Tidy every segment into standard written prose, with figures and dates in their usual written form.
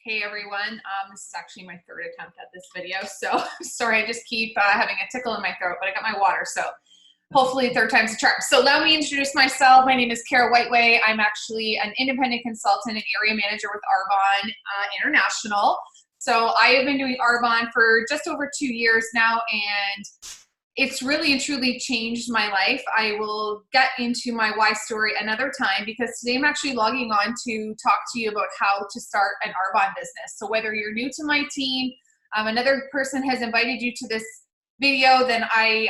Hey everyone, this is actually my third attempt at this video, so sorry, I just keep having a tickle in my throat, but I got my water, so hopefully third time's a charm. So let me introduce myself. My name is Kara Whiteway. I'm actually an independent consultant and area manager with Arbonne International. So I have been doing Arbonne for just over 2 years now, and it's really and truly changed my life. I will get into my why story another time, because today I'm actually logging on to talk to you about how to start an Arbonne business. So whether you're new to my team, another person has invited you to this video, then I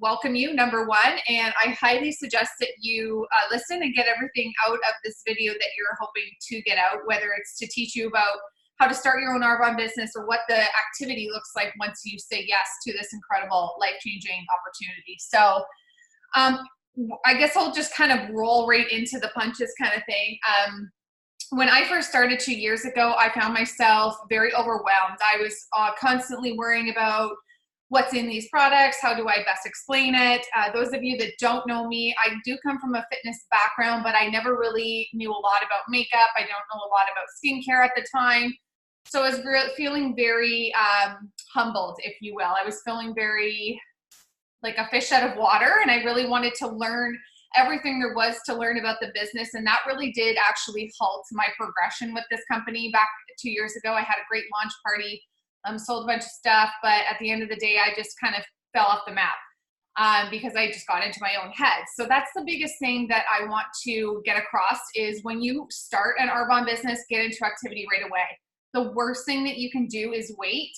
welcome you, number one, and I highly suggest that you listen and get everything out of this video that you're hoping to get out, whether it's to teach you about how to start your own Arbonne business or what the activity looks like once you say yes to this incredible life-changing opportunity. So I guess I'll just kind of roll right into the punches kind of thing. When I first started 2 years ago, I found myself very overwhelmed. I was constantly worrying about what's in these products, how do I best explain it. Those of you that don't know me, I do come from a fitness background, but I never really knew a lot about makeup. I don't know a lot about skincare at the time. So I was feeling very humbled, if you will. I was feeling very like a fish out of water, and I really wanted to learn everything there was to learn about the business, and that really did actually halt my progression with this company. Back 2 years ago, I had a great launch party, sold a bunch of stuff, but at the end of the day, I just kind of fell off the map because I just got into my own head. So that's the biggest thing that I want to get across is when you start an Arbonne business, get into activity right away. The worst thing that you can do is wait,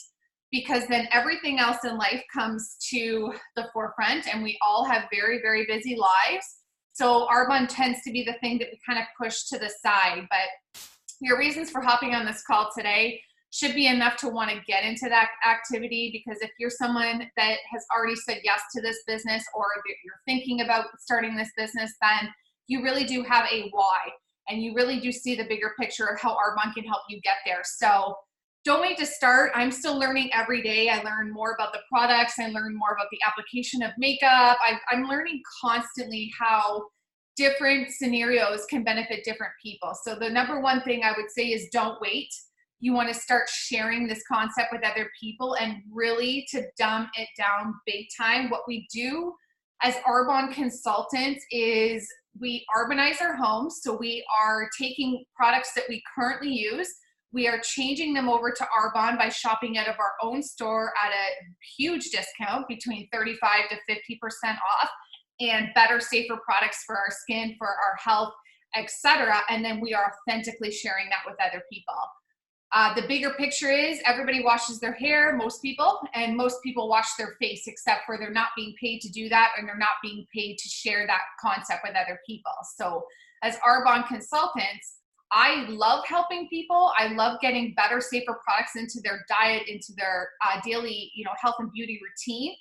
because then everything else in life comes to the forefront, and we all have very, very busy lives. So Arbonne tends to be the thing that we kind of push to the side. But your reasons for hopping on this call today should be enough to want to get into that activity, because if you're someone that has already said yes to this business, or you're thinking about starting this business, then you really do have a why. And you really do see the bigger picture of how Arbonne can help you get there. So don't wait to start. I'm still learning every day. I learn more about the products. I learn more about the application of makeup. I'm learning constantly how different scenarios can benefit different people. So the number one thing I would say is don't wait. You want to start sharing this concept with other people and really to dumb it down big time. What we do as Arbonne consultants is we Arbonize our homes. So we are taking products that we currently use. We are changing them over to Arbonne by shopping out of our own store at a huge discount, between 35 to 50% off, and better, safer products for our skin, for our health, etc. And then we are authentically sharing that with other people. The bigger picture is everybody washes their hair, most people, and most people wash their face, except for they're not being paid to do that, and they're not being paid to share that concept with other people. So as Arbonne consultants, I love helping people. I love getting better, safer products into their diet, into their daily, health and beauty routine.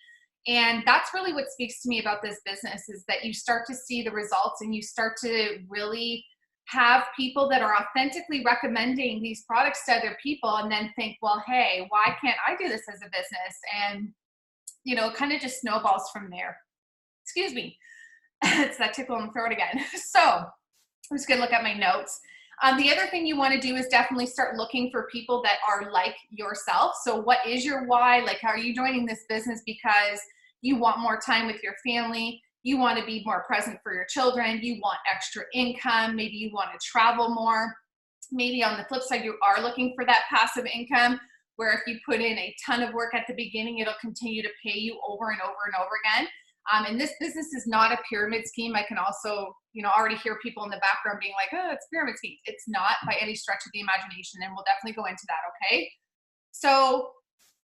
And that's really what speaks to me about this business, is that you start to see the results, and you start to really have people that are authentically recommending these products to other people, and then think, well, hey, why can't I do this as a business? And, it kind of just snowballs from there. Excuse me. It's that tickle in the throat again. So I'm just going to look at my notes. The other thing you want to do is definitely start looking for people that are like yourself. So what is your why? Like, how are you joining this business because you want more time with your family? You want to be more present for your children. You want extra income. Maybe you want to travel more. Maybe on the flip side, you are looking for that passive income, where if you put in a ton of work at the beginning, it'll continue to pay you over and over and over again. And this business is not a pyramid scheme. I can also, already hear people in the background being like, oh, it's pyramid scheme. It's not by any stretch of the imagination, and we'll definitely go into that, okay? So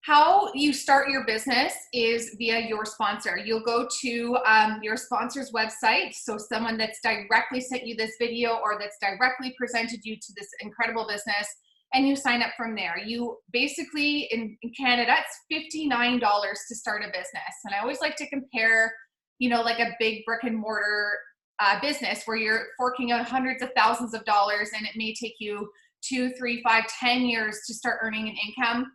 how you start your business is via your sponsor. You'll go to your sponsor's website, so someone that's directly sent you this video or that's directly presented you to this incredible business, and you sign up from there. You basically, in Canada, it's $59 to start a business. And I always like to compare, like a big brick and mortar business where you're forking out hundreds of thousands of dollars, and it may take you 2, 3, 5, 10 years to start earning an income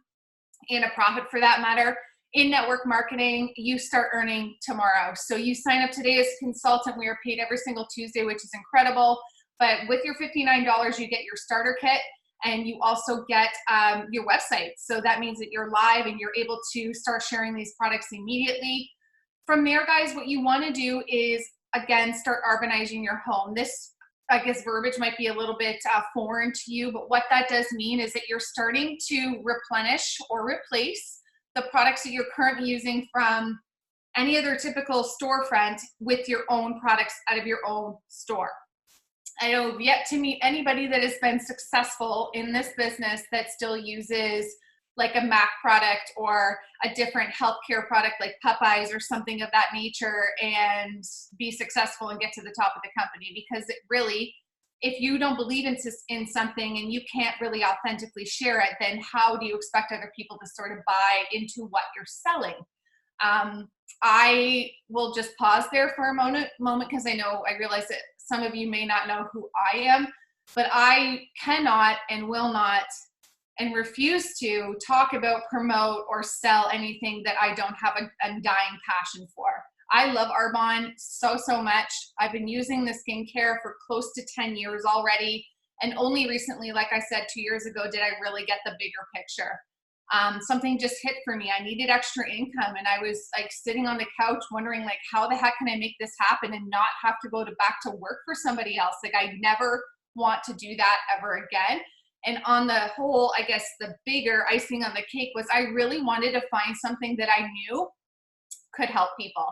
and a profit for that matter. In network marketing, you start earning tomorrow. So you sign up today as a consultant. We are paid every single Tuesday, which is incredible. But with your $59, you get your starter kit. And you also get your website. So that means that you're live and you're able to start sharing these products immediately. From there, guys, what you want to do is, again, start Arbonizing your home. This, I guess, verbiage might be a little bit foreign to you, but what that does mean is that you're starting to replenish or replace the products that you're currently using from any other typical storefront with your own products out of your own store. I have yet to meet anybody that has been successful in this business that still uses like a MAC product or a different healthcare product like Popeyes or something of that nature and be successful and get to the top of the company. Because it really, if you don't believe in something and you can't really authentically share it, then how do you expect other people to sort of buy into what you're selling? I will just pause there for a moment because I realize that some of you may not know who I am, but I cannot and will not and refuse to talk about, promote, or sell anything that I don't have a dying passion for. I love Arbonne so much. I've been using the skincare for close to 10 years already, and only recently, like I said, 2 years ago, did I really get the bigger picture. Something just hit for me. I needed extra income, and I was like sitting on the couch wondering like, how the heck can I make this happen and not have to go back to work for somebody else? Like, I never want to do that ever again. And on the whole, I guess the bigger icing on the cake was I really wanted to find something that I knew could help people.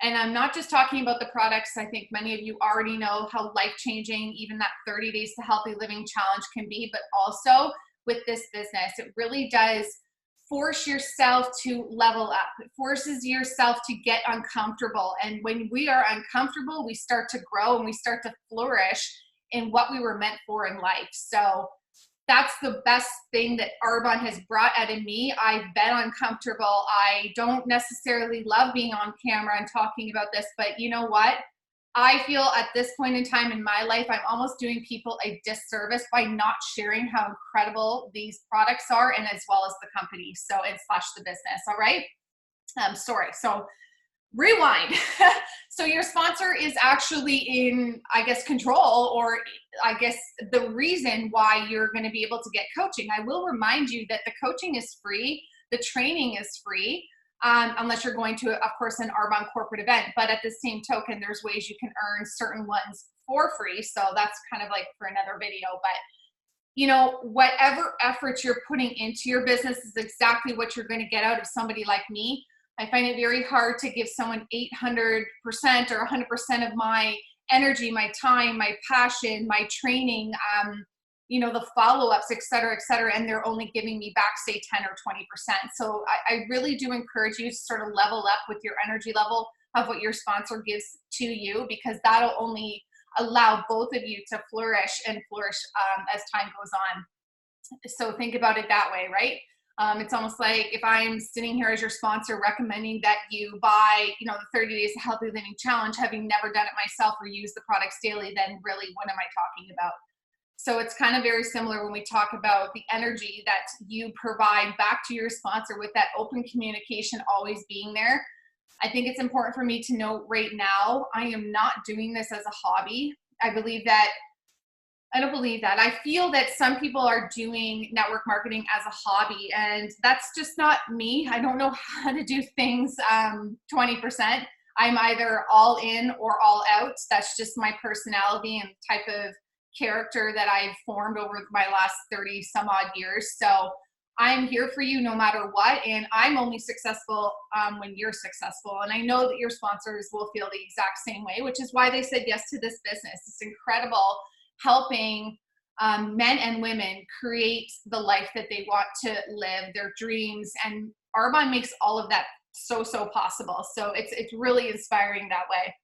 And I'm not just talking about the products. I think many of you already know how life-changing even that 30 Days to Healthy Living challenge can be, but also with this business, it really does force yourself to level up. It forces yourself to get uncomfortable. And when we are uncomfortable, we start to grow and we start to flourish in what we were meant for in life. So that's the best thing that Arbonne has brought out of me. I've been uncomfortable. I don't necessarily love being on camera and talking about this, but you know what? I feel at this point in time in my life, I'm almost doing people a disservice by not sharing how incredible these products are, and as well as the company, and slash the business, all right? Sorry, so rewind. So your sponsor is actually in, I guess, control, or I guess the reason why you're going to be able to get coaching. I will remind you that the coaching is free. The training is free, unless you're going to, of course, an Arbonne corporate event. But at the same token, there's ways you can earn certain ones for free. So that's kind of like for another video. But you know, whatever effort you're putting into your business is exactly what you're going to get out of somebody like me. I find it very hard to give someone 800% or 100% of my energy, my time, my passion, my training, you know, the follow-ups, et cetera, and they're only giving me back, say, 10 or 20%. So I really do encourage you to sort of level up with your energy level of what your sponsor gives to you, because that'll only allow both of you to flourish and flourish as time goes on. So think about it that way, right? It's almost like if I'm sitting here as your sponsor recommending that you buy, you know, the 30 Days to Healthy Living Challenge, having never done it myself or use the products daily, then really what am I talking about? So it's kind of very similar when we talk about the energy that you provide back to your sponsor with that open communication always being there. I think it's important for me to note right now, I am not doing this as a hobby. I don't believe that. I feel that some people are doing network marketing as a hobby, and that's just not me. I don't know how to do things 20%. I'm either all in or all out. That's just my personality and type of character that I've formed over my last 30 some odd years. So I'm here for you no matter what, and I'm only successful when you're successful. And I know that your sponsors will feel the exact same way, which is why they said yes to this business. It's incredible helping men and women create the life that they want to live, their dreams, and Arbonne makes all of that so possible. So it's really inspiring that way.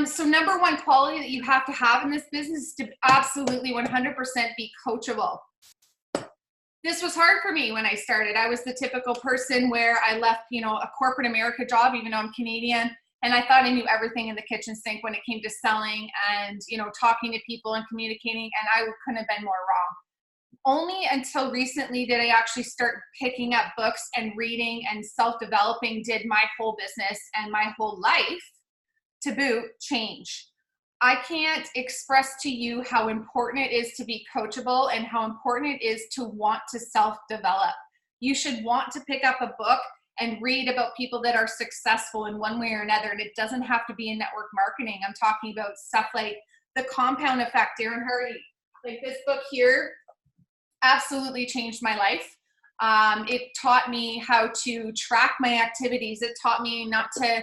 So number one quality that you have to have in this business is to absolutely 100% be coachable. This was hard for me when I started. I was the typical person where I left, you know, a corporate America job, even though I'm Canadian, and I thought I knew everything in the kitchen sink when it came to selling and, you know, talking to people and communicating, and I couldn't have been more wrong. Only until recently did I actually start picking up books and reading and self-developing did my whole business and my whole life to boot change. I can't express to you how important it is to be coachable and how important it is to want to self-develop. You should want to pick up a book and read about people that are successful in one way or another. And it doesn't have to be in network marketing. I'm talking about stuff like The Compound Effect, Darren Hardy. Like this book here absolutely changed my life. It taught me how to track my activities. It taught me not to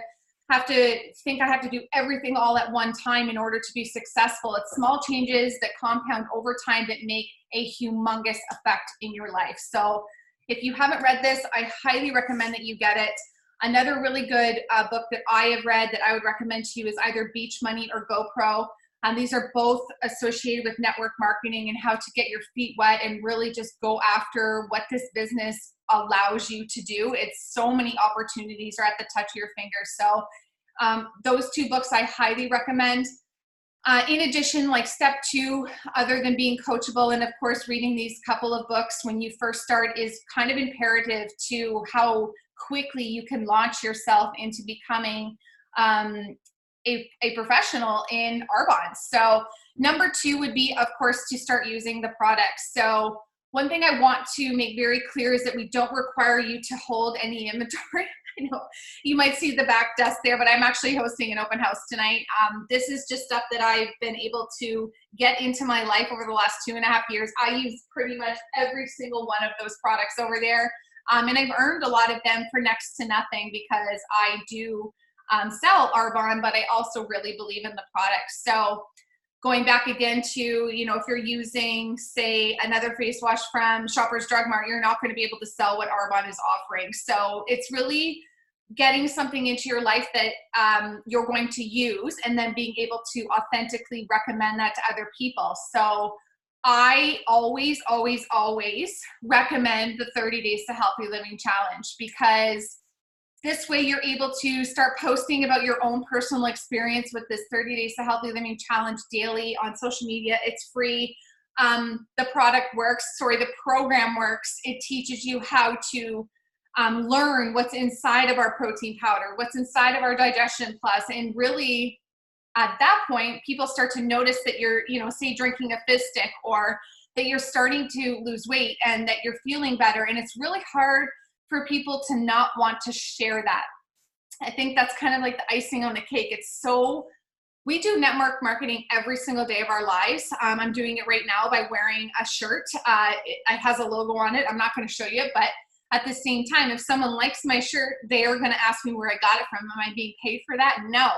have to think I have to do everything all at one time in order to be successful. It's small changes that compound over time that make a humongous effect in your life. So if you haven't read this, I highly recommend that you get it. Another really good book that I have read that I would recommend to you is either Beach Money or GoPro. These are both associated with network marketing and how to get your feet wet and really just go after what this business allows you to do. It's so many opportunities are at the touch of your fingers. So those two books I highly recommend. In addition, like step 2, other than being coachable and of course reading these couple of books when you first start, is kind of imperative to how quickly you can launch yourself into becoming a professional in Arbonne. So number 2 would be, of course, to start using the products. So one thing I want to make very clear is that we don't require you to hold any inventory. I know you might see the back desk there, but I'm actually hosting an open house tonight. This is just stuff that I've been able to get into my life over the last 2.5 years. I use pretty much every single one of those products over there. And I've earned a lot of them for next to nothing because I do sell Arbonne, but I also really believe in the product. So going back again to, you know, if you're using, say, another face wash from Shoppers Drug Mart, you're not going to be able to sell what Arbonne is offering. So it's really getting something into your life that you're going to use and then being able to authentically recommend that to other people. So I always, always, always recommend the 30 Days to Healthy Living Challenge, because this way you're able to start posting about your own personal experience with this 30 Days to Healthy Living Challenge daily on social media. It's free. The product works, the program works. It teaches you how to learn what's inside of our protein powder, what's inside of our Digestion Plus, and really at that point, people start to notice that you're, say drinking a fizz stick, or that you're starting to lose weight and that you're feeling better. And it's really hard for people to not want to share that. I think that's kind of like the icing on the cake. We do network marketing every single day of our lives. I'm doing it right now by wearing a shirt. It has a logo on it. I'm not going to show you, but at the same time, if someone likes my shirt, they are going to ask me where I got it from. Am I being paid for that? No.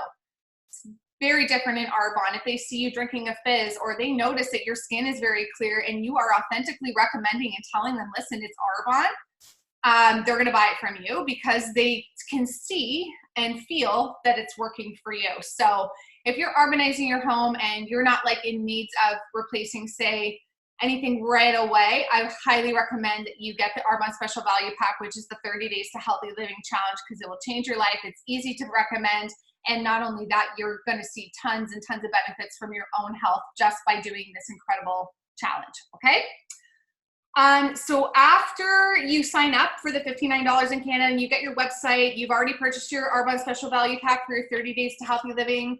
It's very different in Arbonne. If they see you drinking a fizz, or they notice that your skin is very clear and you are authentically recommending and telling them, listen, it's Arbonne, they're going to buy it from you because they can see and feel that it's working for you. So if you're Arbonizing your home and you're not like in needs of replacing, say, anything right away, I highly recommend that you get the Arbonne Special Value Pack, which is the 30 Days to Healthy Living Challenge, because it will change your life. It's easy to recommend. And not only that, you're going to see tons and tons of benefits from your own health just by doing this incredible challenge, okay? So after you sign up for the $59 in Canada and you get your website, you've already purchased your Arbonne Special Value Pack for your 30 Days to Healthy Living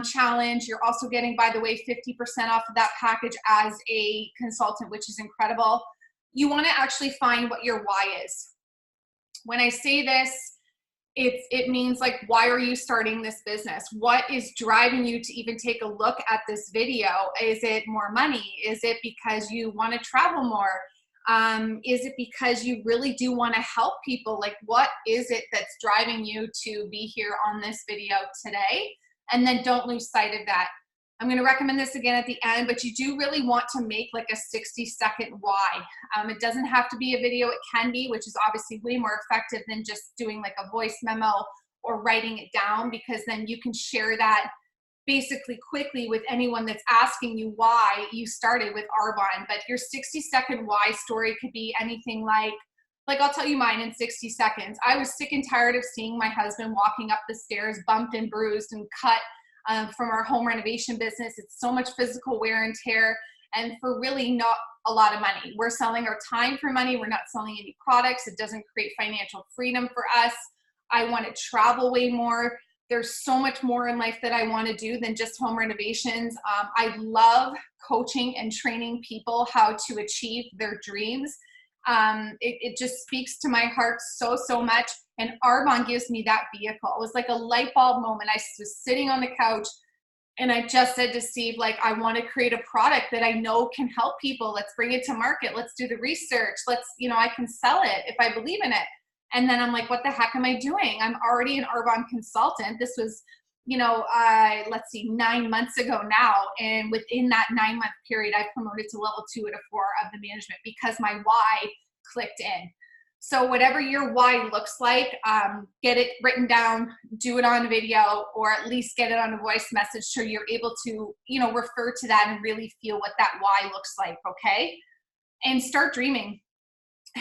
challenge. You're also getting, by the way, 50% off of that package as a consultant, which is incredible. You want to actually find what your why is. When I say this, it means like, why are you starting this business? What is driving you to even take a look at this video? Is it more money? Is it because you want to travel more? Is it because you really do want to help people? Like, what is it that's driving you to be here on this video today? And then don't lose sight of that. I'm going to recommend this again at the end, but you do really want to make like a 60-second why. It doesn't have to be a video. It can be, which is obviously way more effective than just doing like a voice memo or writing it down, because then you can share that basically quickly with anyone that's asking you why you started with Arbonne. But your 60-second why story could be anything like I'll tell you mine in 60 seconds. I was sick and tired of seeing my husband walking up the stairs, bumped and bruised and cut from our home renovation business. It's so much physical wear and tear, and for really not a lot of money. We're selling our time for money. We're not selling any products. It doesn't create financial freedom for us. I want to travel way more. There's so much more in life that I want to do than just home renovations. I love coaching and training people how to achieve their dreams. It just speaks to my heart so much. And Arbonne gives me that vehicle. It was like a light bulb moment. I was sitting on the couch and I just said to Steve, like, I want to create a product that I know can help people. Let's bring it to market. Let's do the research. I can sell it if I believe in it. And then I'm like, what the heck am I doing? I'm already an Arbonne consultant. This was, 9 months ago now. And within that 9-month period, I promoted to level 2 out of 4 of the management because my why clicked in. So whatever your why looks like, get it written down, do it on video, or at least get it on a voice message so you're able to, refer to that and really feel what that why looks like, okay? And start dreaming.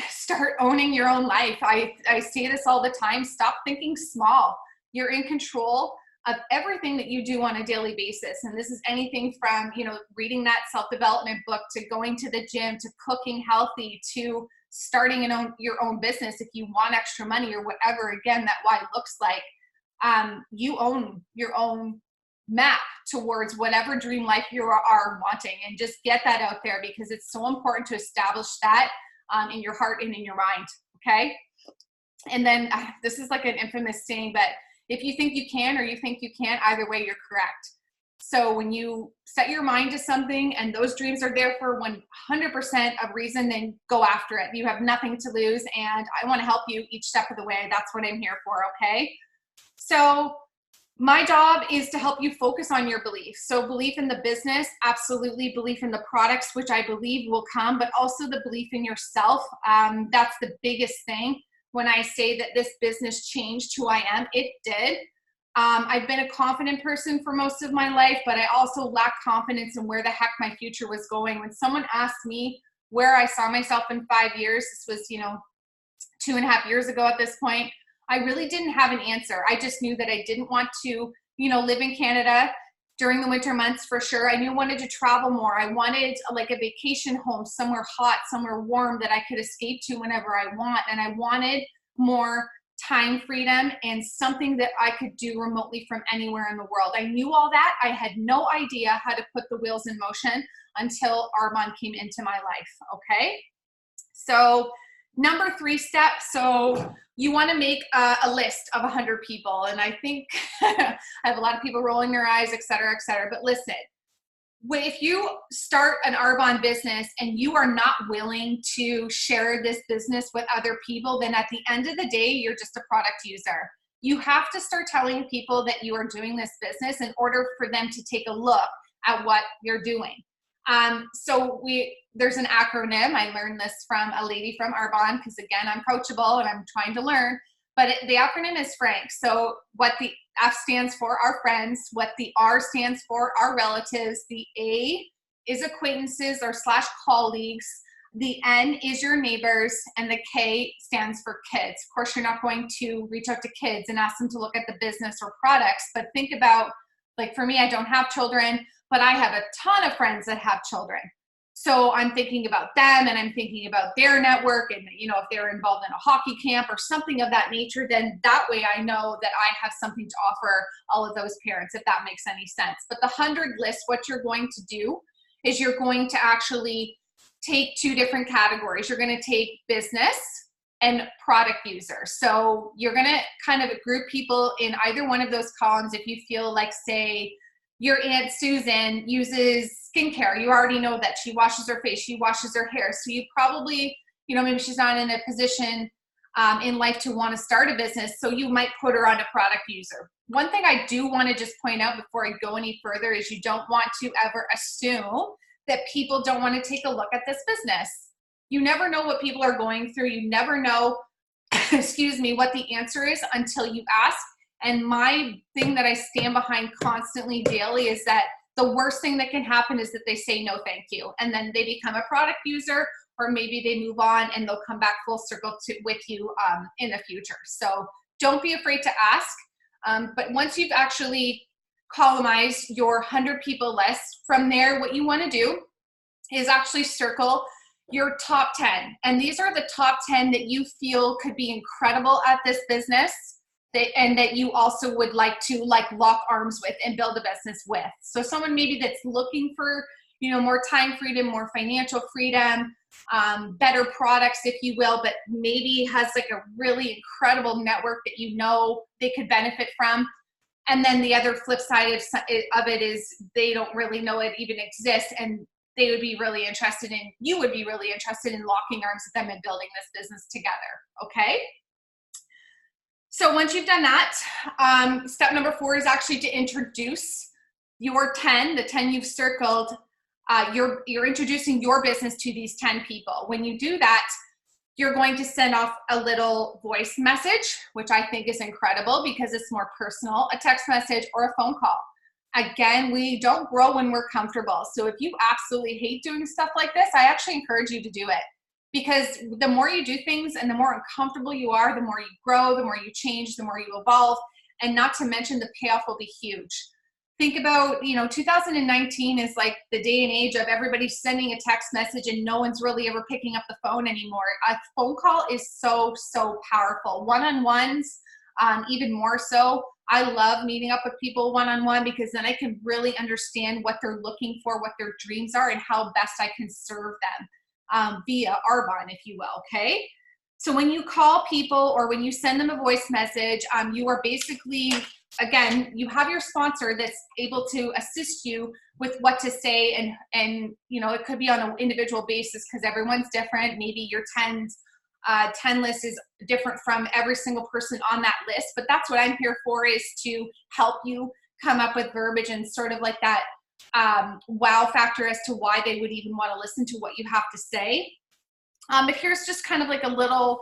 Start owning your own life. I say this all the time. Stop thinking small. You're in control of everything that you do on a daily basis. And this is anything from, reading that self-development book, to going to the gym, to cooking healthy, to starting your own business if you want extra money or whatever, again, that why looks like. You own your own map towards whatever dream life you are wanting, and just get that out there because it's so important to establish that in your heart and in your mind, okay? And then this is like an infamous saying, but if you think you can or you think you can't, either way, you're correct. So when you set your mind to something and those dreams are there for 100% of reason, then go after it. You have nothing to lose, and I want to help you each step of the way. That's what I'm here for, okay? So my job is to help you focus on your beliefs. So belief in the business, absolutely. Belief in the products, which I believe will come, but also the belief in yourself. That's the biggest thing. When I say that this business changed who I am, it did. I've been a confident person for most of my life, but I also lacked confidence in where the heck my future was going. When someone asked me where I saw myself in 5 years, this was, 2.5 years ago at this point, I really didn't have an answer. I just knew that I didn't want to, live in Canada during the winter months for sure. I knew I wanted to travel more. I wanted like a vacation home, somewhere hot, somewhere warm that I could escape to whenever I want. And I wanted more time freedom and something that I could do remotely from anywhere in the world. I knew all that. I had no idea how to put the wheels in motion until Arbonne came into my life, okay? So number 3 step, so you want to make a list of 100 people. And I think I have a lot of people rolling their eyes, et cetera, but listen, if you start an Arbonne business and you are not willing to share this business with other people, then at the end of the day, you're just a product user. You have to start telling people that you are doing this business in order for them to take a look at what you're doing. So there's an acronym. I learned this from a lady from Arbonne because, again, I'm coachable and I'm trying to learn. But the acronym is FRANK. So what the F stands for are friends. What the R stands for are relatives. The A is acquaintances or / colleagues. The N is your neighbors. And the K stands for kids. Of course, you're not going to reach out to kids and ask them to look at the business or products. But think about, like for me, I don't have children, but I have a ton of friends that have children. So I'm thinking about them and I'm thinking about their network and, if they're involved in a hockey camp or something of that nature, then that way I know that I have something to offer all of those parents, if that makes any sense. But the 100 list, what you're going to do is you're going to actually take 2 different categories. You're going to take business and product user. So you're going to kind of group people in either one of those columns. If you feel like, say, your Aunt Susan uses skincare, you already know that she washes her face, she washes her hair. So you probably, maybe she's not in a position in life to want to start a business. So you might put her on a product user. One thing I do want to just point out before I go any further is you don't want to ever assume that people don't want to take a look at this business. You never know what people are going through. You never know, what the answer is until you ask. And my thing that I stand behind constantly daily is that the worst thing that can happen is that they say no thank you. And then they become a product user, or maybe they move on and they'll come back full circle with you in the future. So don't be afraid to ask. But once you've actually columnized your 100 people list, from there what you want to do is actually circle your top 10. And these are the top 10 that you feel could be incredible at this business, and that you also would like to lock arms with and build a business with. So someone maybe that's looking for, more time freedom, more financial freedom, better products, if you will, but maybe has like a really incredible network that they could benefit from. And then the other flip side of it is they don't really know it even exists, and you would be really interested in locking arms with them and building this business together. Okay. So once you've done that, step number 4 is actually to introduce your 10, the 10 you've circled. You're introducing your business to these 10 people. When you do that, you're going to send off a little voice message, which I think is incredible because it's more personal, a text message or a phone call. Again, we don't grow when we're comfortable. So if you absolutely hate doing stuff like this, I actually encourage you to do it. Because the more you do things and the more uncomfortable you are, the more you grow, the more you change, the more you evolve, and not to mention the payoff will be huge. Think about, 2019 is like the day and age of everybody sending a text message and no one's really ever picking up the phone anymore. A phone call is so, so powerful. One-on-ones, even more so. I love meeting up with people one-on-one because then I can really understand what they're looking for, what their dreams are, and how best I can serve them. Via Arbonne, if you will, okay? So when you call people or when you send them a voice message, you are basically, again, you have your sponsor that's able to assist you with what to say, and it could be on an individual basis because everyone's different. Maybe your 10 list is different from every single person on that list, but that's what I'm here for, is to help you come up with verbiage and sort of like that wow factor as to why they would even want to listen to what you have to say. But here's just kind of like a little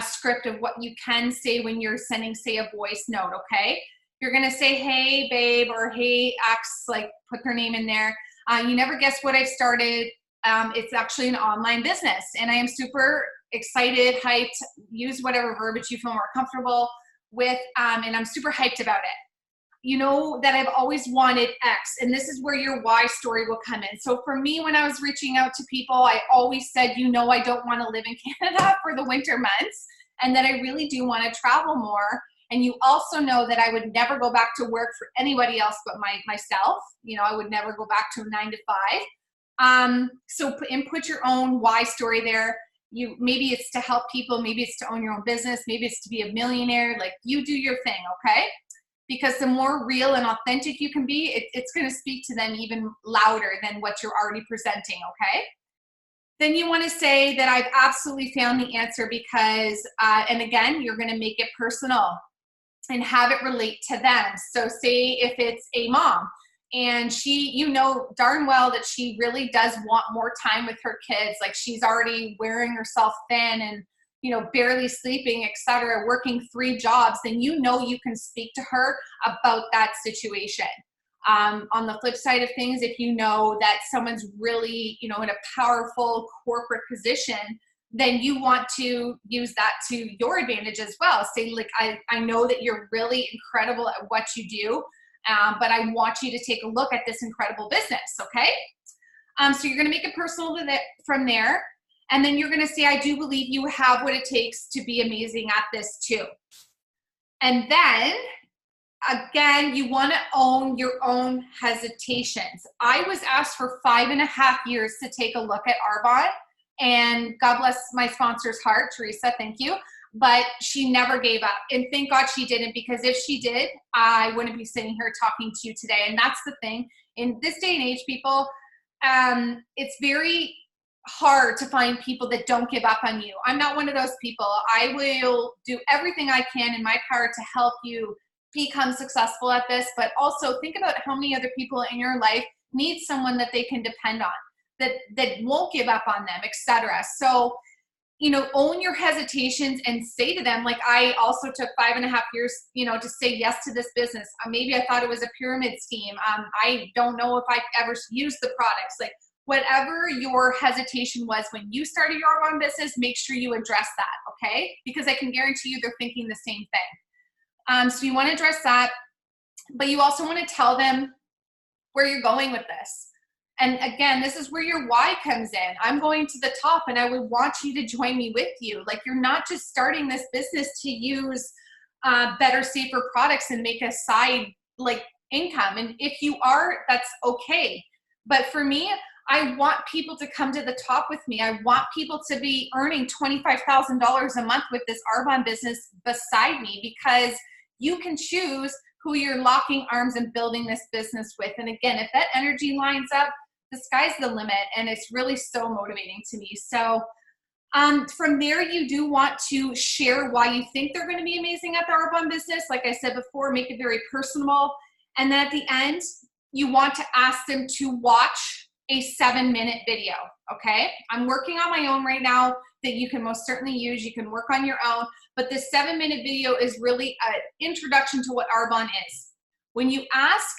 script of what you can say when you're sending, say, a voice note, okay? You're going to say, hey, babe, or hey, X, like put their name in there. You never guess what I've started. It's actually an online business, and I am super excited, hyped, use whatever verbiage you feel more comfortable with, and I'm super hyped about it. You know that I've always wanted X, and this is where your why story will come in. So for me, when I was reaching out to people, I always said, I don't want to live in Canada for the winter months, and that I really do want to travel more. And you also know that I would never go back to work for anybody else but myself. I would never go back to a 9 to 5. So put your own why story there. Maybe it's to help people, maybe it's to own your own business, maybe it's to be a millionaire. Like, you do your thing, okay? Because the more real and authentic you can be, it's going to speak to them even louder than what you're already presenting, okay? Then you want to say that I've absolutely found the answer because, and again, you're going to make it personal and have it relate to them. So say if it's a mom and she, darn well that she really does want more time with her kids, like she's already wearing herself thin and barely sleeping, etc., working 3 jobs, then you can speak to her about that situation. On the flip side of things, if you know that someone's really, in a powerful corporate position, then you want to use that to your advantage as well. Say, like, I know that you're really incredible at what you do, but I want you to take a look at this incredible business, okay? So you're going to make it personal from there. And then you're going to say, I do believe you have what it takes to be amazing at this too. And then, again, you want to own your own hesitations. I was asked for 5.5 years to take a look at Arbonne, and God bless my sponsor's heart, Teresa, thank you. But she never gave up. And thank God she didn't, because if she did, I wouldn't be sitting here talking to you today. And that's the thing. In this day and age, people, it's very hard to find people that don't give up on you. I'm not one of those people. I will do everything I can in my power to help you become successful at this, but also think about how many other people in your life need someone that they can depend on, that won't give up on them, etc. So, own your hesitations and say to them, like, I also took 5.5 years, to say yes to this business. Maybe I thought it was a pyramid scheme. I don't know if I ever used the products. Like, whatever your hesitation was when you started your own business, make sure you address that, okay? Because I can guarantee you they're thinking the same thing. So you want to address that, but you also want to tell them where you're going with this. And again, this is where your why comes in. I'm going to the top and I would want you to join me with you. Like, you're not just starting this business to use better, safer products and make a side like income. And if you are, that's okay. But for me, I want people to come to the top with me. I want people to be earning $25,000 a month with this Arbonne business beside me, because you can choose who you're locking arms and building this business with. And again, if that energy lines up, the sky's the limit, and it's really so motivating to me. So from there, you do want to share why you think they're going to be amazing at the Arbonne business. Like I said before, make it very personal. And then at the end, you want to ask them to watch a 7-minute video, okay? I'm working on my own right now that you can most certainly use. You can work on your own, but this 7-minute video is really an introduction to what Arbonne is. When you ask,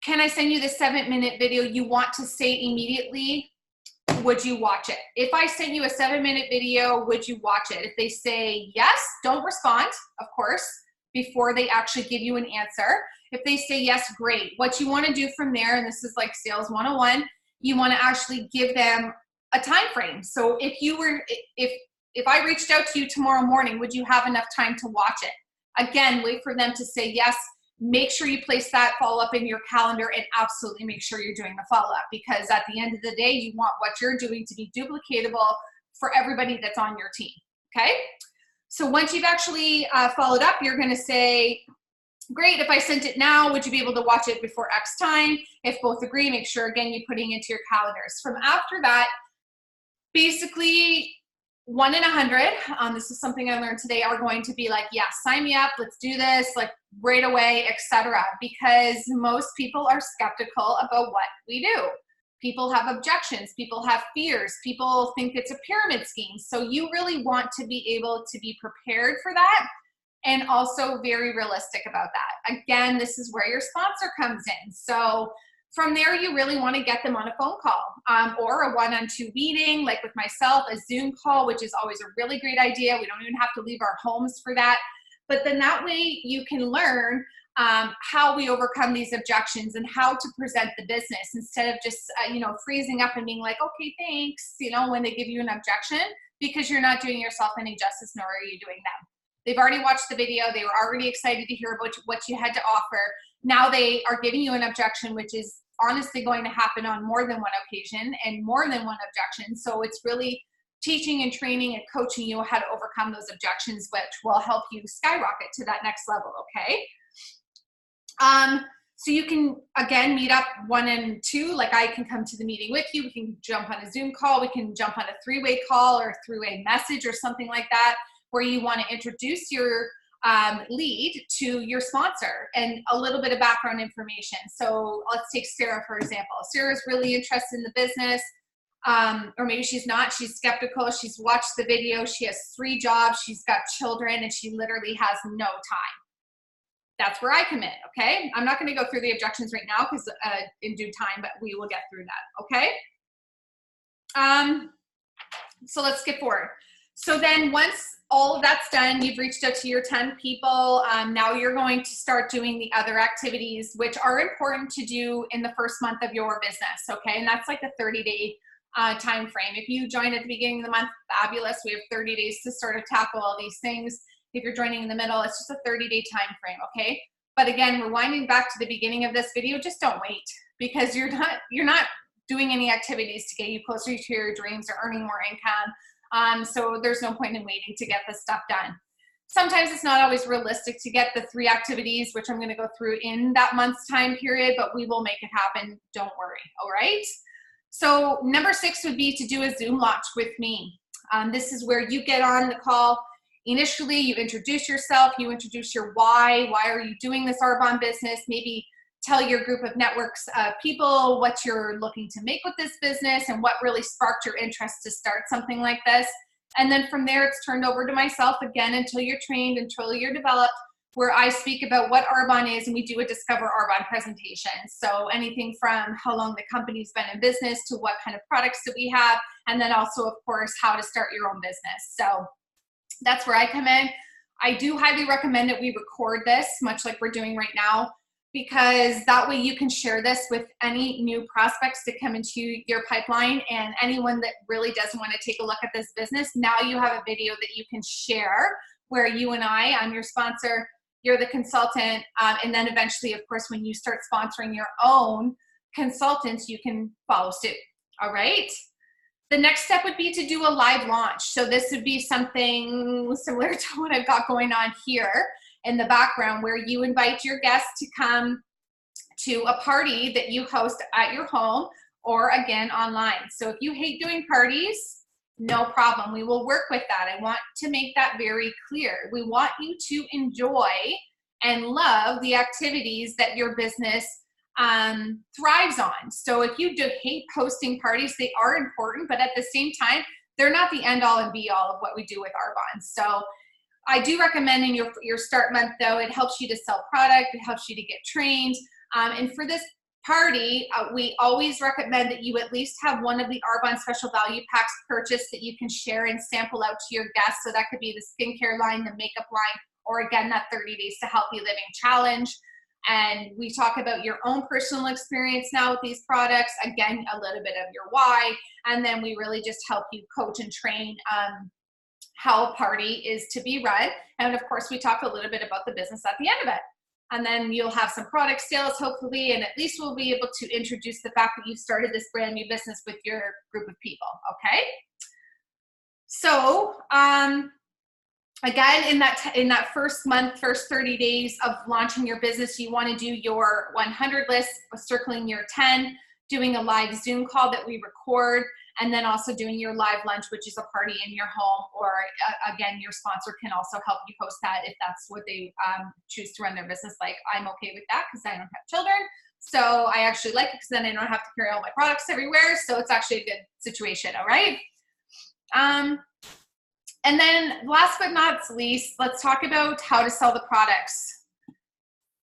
can I send you the 7-minute video, you want to say immediately, would you watch it? If I sent you a 7-minute video, would you watch it? If they say yes, don't respond, of course, before they actually give you an answer. If they say yes, great. What you want to do from there, and this is like sales 101, you want to actually give them a time frame. So if I reached out to you tomorrow morning, would you have enough time to watch it? Again, wait for them to say yes. Make sure you place that follow-up in your calendar, and absolutely make sure you're doing the follow-up, because at the end of the day, you want what you're doing to be duplicatable for everybody that's on your team, okay? So once you've actually followed up, you're going to say, great, if I sent it now, would you be able to watch it before X time? If both agree, make sure, again, you're putting into your calendars. From after that, basically 1 in 100, this is something I learned today, are going to be like, yeah, sign me up, let's do this, like right away, etc. Because most people are skeptical about what we do. People have objections, people have fears, people think it's a pyramid scheme. So you really want to be able to be prepared for that, and also very realistic about that. Again, this is where your sponsor comes in. So from there, you really want to get them on a phone call or a one-on-two meeting, like with myself, a Zoom call, which is always a really great idea. We don't even have to leave our homes for that. But then that way you can learn how we overcome these objections and how to present the business, instead of just, freezing up and being like, okay, thanks, when they give you an objection, because you're not doing yourself any justice, nor are you doing them. They've already watched the video. They were already excited to hear about what you had to offer. Now they are giving you an objection, which is honestly going to happen on more than one occasion and more than one objection. So it's really teaching and training and coaching you how to overcome those objections, which will help you skyrocket to that next level, okay? So you can, again, meet up 1 and 2. Like I can come to the meeting with you. We can jump on a Zoom call. We can jump on a 3-way call or a 3-way message or something like that, where you want to introduce your lead to your sponsor and a little bit of background information. So let's take Sarah, for example. Sarah's really interested in the business, or maybe she's not. She's skeptical. She's watched the video. She has 3 jobs. She's got children, and she literally has no time. That's where I come in, okay? I'm not going to go through the objections right now because in due time, but we will get through that, okay? So let's skip forward. So then once all of that's done, you've reached out to your 10 people. Now you're going to start doing the other activities, which are important to do in the first month of your business, okay? And that's like a 30-day time frame. If you join at the beginning of the month, fabulous. We have 30 days to sort of tackle all these things. If you're joining in the middle, it's just a 30-day time frame, okay? But again, rewinding back to the beginning of this video, just don't wait, because you're not doing any activities to get you closer to your dreams or earning more income. So there's no point in waiting to get this stuff done. Sometimes it's not always realistic to get the 3 activities, which I'm going to go through in that month's time period, but we will make it happen. Don't worry. All right. So number 6 would be to do a Zoom launch with me. This is where you get on the call. Initially, you introduce yourself, you introduce your why are you doing this Arbonne business, maybe tell your group of networks people what you're looking to make with this business and what really sparked your interest to start something like this. And then from there, it's turned over to myself again until you're trained, until you're developed, where I speak about what Arbonne is, and we do a Discover Arbonne presentation. So anything from how long the company's been in business to what kind of products that we have, and then also, of course, how to start your own business. So that's where I come in. I do highly recommend that we record this, much like we're doing right now, because that way you can share this with any new prospects that come into your pipeline, and anyone that really doesn't want to take a look at this business. Now you have a video that you can share where you and I'm your sponsor, you're the consultant, and then eventually, of course, when you start sponsoring your own consultants, you can follow suit. All right. The next step would be to do a live launch. So this would be something similar to what I've got going on here in the background, where you invite your guests to come to a party that you host at your home or again online. So if you hate doing parties, no problem. We will work with that. I want to make that very clear. We want you to enjoy and love the activities that your business thrives on. So if you do hate hosting parties, they are important, but at the same time, they're not the end all and be all of what we do with Arbonne. So I do recommend in your start month, though, it helps you to sell product, it helps you to get trained. And for this party, we always recommend that you at least have one of the Arbonne special value packs purchased that you can share and sample out to your guests. So that could be the skincare line, the makeup line, or again, that 30 Days to Healthy Living Challenge. And we talk about your own personal experience now with these products, again, a little bit of your why, and then we really just help you coach and train how a party is to be run. And of course, we talk a little bit about the business at the end of it. And then you'll have some product sales, hopefully, and at least we'll be able to introduce the fact that you've started this brand new business with your group of people, okay? So, again, in that first month, first 30 days of launching your business, you want to do your 100 list, circling your 10, doing a live Zoom call that we record, and then also doing your live lunch, which is a party in your home, or again, your sponsor can also help you host that if that's what they choose to run their business like. I'm okay with that because I don't have children. So I actually like it because then I don't have to carry all my products everywhere. So it's actually a good situation, all right? And then last but not least, let's talk about how to sell the products,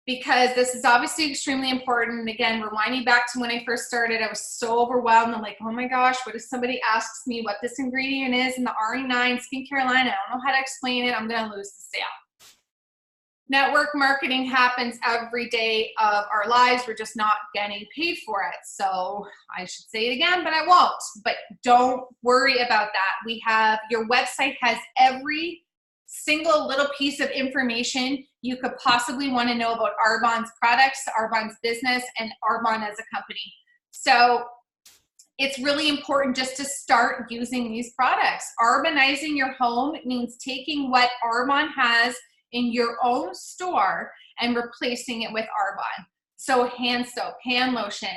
because this is obviously extremely important. And again, rewinding back to when I first started, I was so overwhelmed. I'm like, oh my gosh, what if somebody asks me what this ingredient is in the RE9 skincare line? I don't know how to explain it. I'm going to lose the sale. Network marketing happens every day of our lives. We're just not getting paid for it. So I should say it again, but I won't. But don't worry about that. We have, your website has every single little piece of information you could possibly want to know about Arbonne's products, Arbonne's business, and Arbonne as a company. So it's really important just to start using these products. Arbonizing your home means taking what Arbonne has in your own store and replacing it with Arbonne. So hand soap, hand lotion,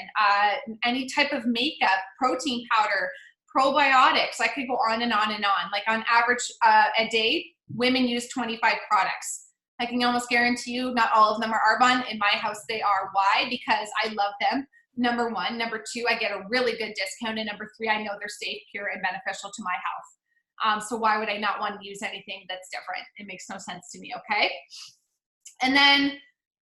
any type of makeup, protein powder, probiotics. I could go on and on and on. Like on average a day, women use 25 products. I can almost guarantee you not all of them are Arbonne. In my house, they are. Why? Because I love them. Number one. Number two, I get a really good discount. And number three, I know they're safe, pure, and beneficial to my health. So why would I not want to use anything that's different? It makes no sense to me, okay? And then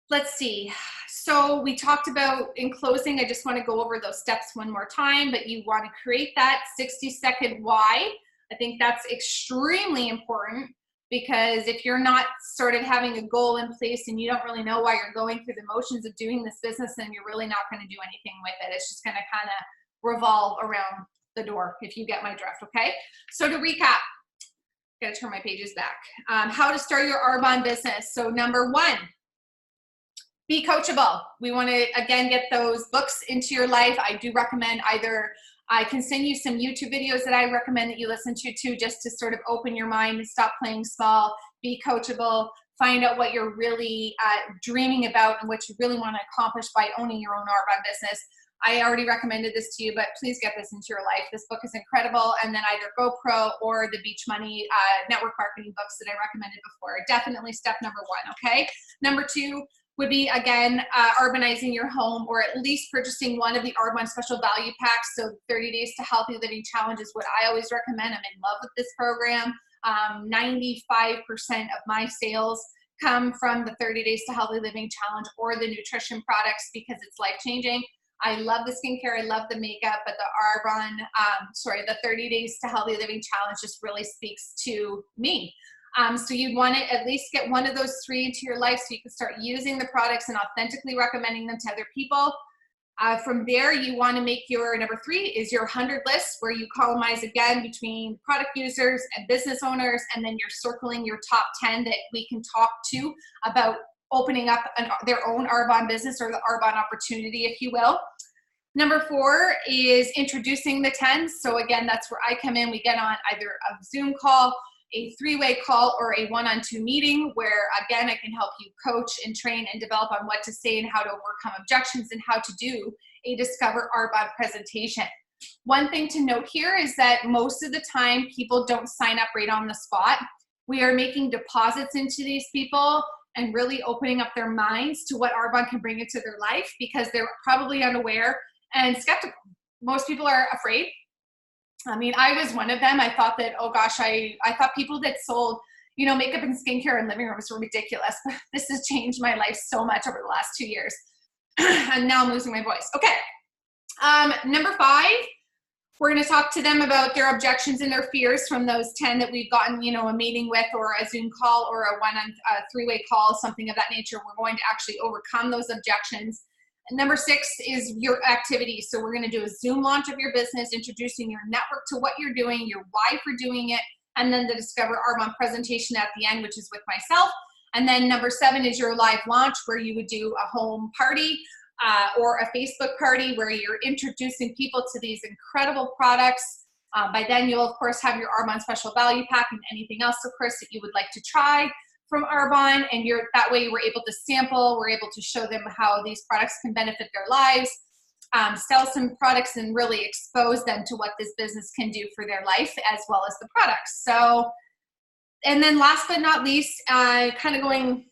let's see. So we talked about, in closing, I just want to go over those steps one more time, but you want to create that 60-second why. I think that's extremely important, because if you're not sort of having a goal in place and you don't really know why you're going through the motions of doing this business, then you're really not going to do anything with it. It's just going to kind of revolve around the door, if you get my drift, okay? So to recap, gotta turn my pages back. How to start your Arbonne business. So number one, be coachable. We wanna, again, get those books into your life. I do recommend either, I can send you some YouTube videos that I recommend that you listen to too, just to sort of open your mind and stop playing small, be coachable, find out what you're really dreaming about and what you really wanna accomplish by owning your own Arbonne business. I already recommended this to you, but please get this into your life. This book is incredible. And then either GoPro or the Beach Money network marketing books that I recommended before. Definitely step number one, okay? Number two would be, again, Arbonizing your home, or at least purchasing one of the Arbonne special value packs. So 30 Days to Healthy Living Challenge is what I always recommend. I'm in love with this program. 95% of my sales come from the 30 Days to Healthy Living Challenge or the nutrition products, because it's life-changing. I love the skincare, I love the makeup, but the Arbonne, the 30 Days to Healthy Living Challenge just really speaks to me. So you'd want to at least get one of those three into your life so you can start using the products and authentically recommending them to other people. From there, you want to make your number 3 is your 100 list, where you columnize again between product users and business owners, and then you're circling your top 10 that we can talk to about opening up their own Arbonne business, or the Arbonne opportunity, if you will. Number 4 is introducing the 10. So again, that's where I come in. We get on either a Zoom call, a 3-way call, or a 1-on-2 meeting, where again, I can help you coach and train and develop on what to say and how to overcome objections and how to do a Discover Arbonne presentation. One thing to note here is that most of the time people don't sign up right on the spot. We are making deposits into these people and really opening up their minds to what Arbonne can bring into their life, because they're probably unaware and skeptical. Most people are afraid. I mean, I was one of them. I thought that, oh gosh, I thought people that sold, you know, makeup and skincare in living rooms were ridiculous. But this has changed my life so much over the last 2 years. And now I'm losing my voice. Okay. Number 5, we're going to talk to them about their objections and their fears from those 10 that we've gotten, you know, a meeting with, or a Zoom call, or a 3-way call, something of that nature. We're going to actually overcome those objections. And number 6 is your activities. So we're going to do a Zoom launch of your business, introducing your network to what you're doing, your why for doing it, and then the Discover Arbonne presentation at the end, which is with myself. And then number 7 is your live launch, where you would do a home party or a Facebook party, where you're introducing people to these incredible products. By then, you'll of course have your Arbonne special value pack and anything else, of course, that you would like to try from Arbonne, and that way we're able to sample, we're able to show them how these products can benefit their lives, sell some products, and really expose them to what this business can do for their life, as well as the products. So, and then last but not least, kind of going,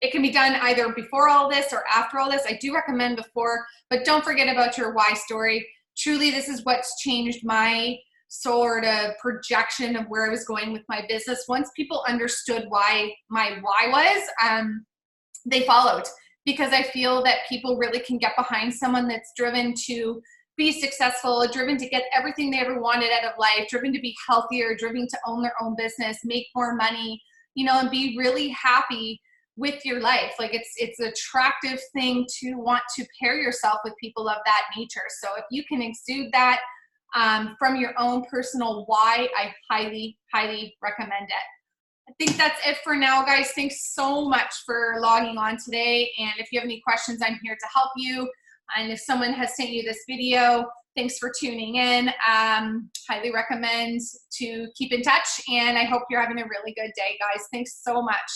it can be done either before all this or after all this. I do recommend before, but don't forget about your why story. Truly, this is what's changed my sort of projection of where I was going with my business. Once people understood why my why was, they followed, because I feel that people really can get behind someone that's driven to be successful, driven to get everything they ever wanted out of life, driven to be healthier, driven to own their own business, make more money, you know, and be really happy with your life. Like it's an attractive thing to want to pair yourself with people of that nature. So if you can exude that from your own personal why, I highly, highly recommend it. I think that's it for now, guys. Thanks so much for logging on today. And if you have any questions, I'm here to help you. And if someone has sent you this video, thanks for tuning in. Highly recommend to keep in touch. And I hope you're having a really good day, guys. Thanks so much.